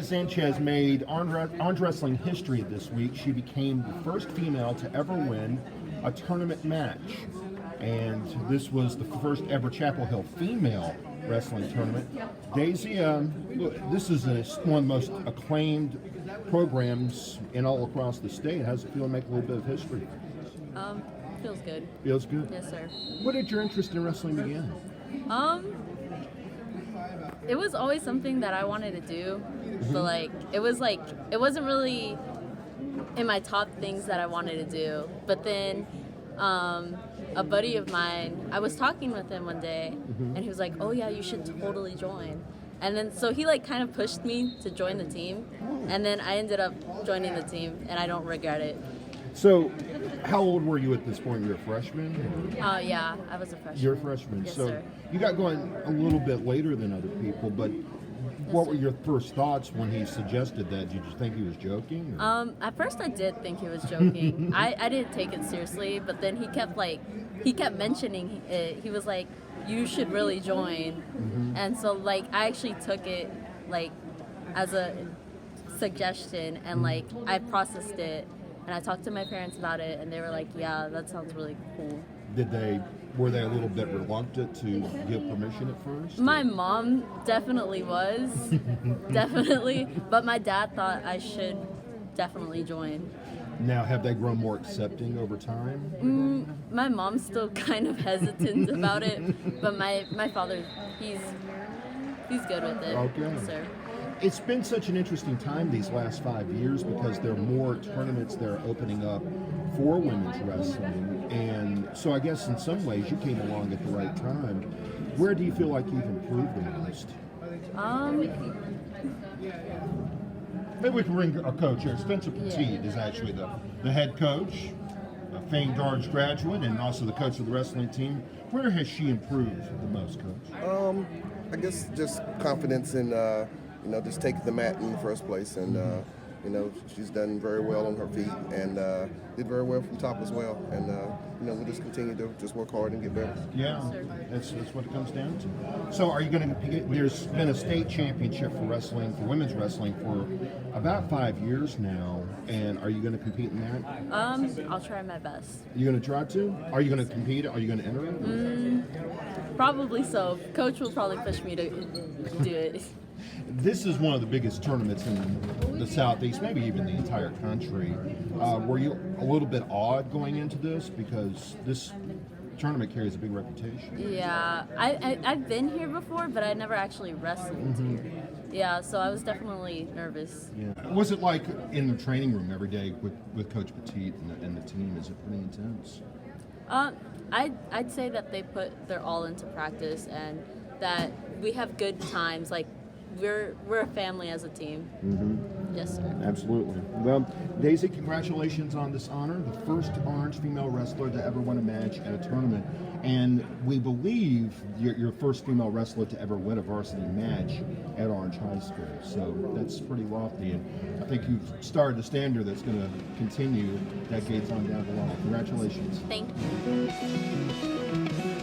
Sanchez made arm wrestling history this week. She became the first female to ever win a tournament match. And this was the first ever Chapel Hill female wrestling tournament. Daisy, this is one of the most acclaimed programs in all across the state. How's it feel to make a little bit of history? Feels good. Feels good? Yes, sir. What did your interest in wrestling begin? It was always something that I wanted to do, but it wasn't really in my top things that I wanted to do. But then a buddy of mine, I was talking with him one day, and he was like, "Oh yeah, you should totally join." And then so he kind of pushed me to join the team, and then I ended up joining the team, and I don't regret it. So, how old were you at this point? You were a freshman? Yeah, I was a freshman. You're a freshman. Yes, so sir. You got going a little bit later than other people, but what were your first thoughts when he suggested that? Did you think he was joking? At first I did think he was joking. I didn't take it seriously, but then he kept mentioning it. He was like, "You should really join." And so I actually took it as a suggestion, and I processed it, and I talked to my parents about it, and they were like, "Yeah, that sounds really cool." Were they a little bit reluctant to give permission at first? My mom definitely was, definitely, but my dad thought I should definitely join. Now, have they grown more accepting over time? My mom's still kind of hesitant about it, but my father, he's good with it. Okay. So. It's been such an interesting time these last 5 years because there are more tournaments that are opening up for women's wrestling. And so I guess in some ways you came along at the right time. Where do you feel like you've improved the most? Maybe we can bring a coach here. Spenser Poteat is actually the head coach, a famed Orange graduate, and also the coach of the wrestling team. Where has she improved the most, Coach? I guess just confidence in just taking the mat in the first place, and she's done very well on her feet, and did very well from top as well. And we'll just continue to just work hard and get better. Yeah, that's what it comes down to. So, are you going to compete? There's been a state championship for women's wrestling, for about 5 years now. And are you going to compete in that? I'll try my best. You going to try to? Are you going to compete? Are you going to enter it? Probably so. Coach will probably push me to do it. This is one of the biggest tournaments in the Southeast, maybe even the entire country. Were you a little bit awed going into this, because this tournament carries a big reputation? Yeah, I've been here before, but I never actually wrestled. Yeah, so I was definitely nervous. Yeah. Was it like in the training room every day with Coach Poteat and the team? Is it pretty intense? I'd say that they put their all into practice, and that we have good times. We're a family as a team. Yes, sir. Absolutely. Well, Daisy, congratulations on this honor, the first Orange female wrestler to ever win a match at a tournament. And we believe you're your first female wrestler to ever win a varsity match at Orange High School. So that's pretty lofty. And I think you've started a standard that's going to continue decades on down the line. Congratulations. Thank you.